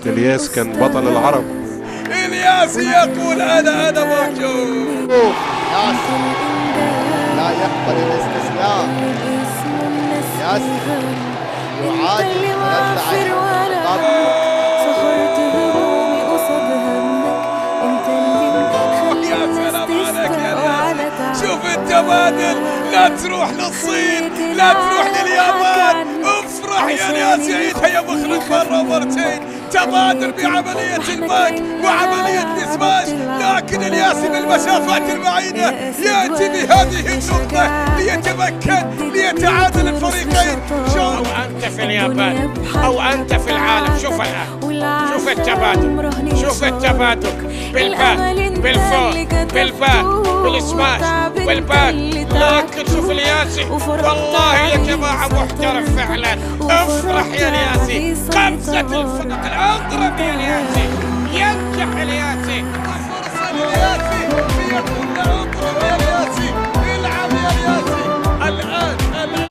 الياس كان بطل العرب. الياس يقول أنا موجود. ياس لا يقبل الاستسلام. ياس يعادي سخرت همومي قصاد همك، انت اللي يا سلام عليك يا الياس. شوف التبادل، لا تروح للصين، لا تروح لليابان، افرح يا الياس، عيدها يا مخرج مرة ومرتين. تبادل بعملية الباك وعملية الإسماش، لكن الياسي بالمسافات البعيدة يأتي بهذه النقطة ليتمكن ليتعادل الفريقين. أو أنت في اليابان أو أنت في العالم. شوف الآن، شوف التبادل، شوف التبادل بالباك بالفوق بالباك بالسماش بالباك. لكن شوف الياسي، والله يا جماعة محترف فعلا. افرح يا الياسي، خمسة الفرق الأقرب يا الياسي.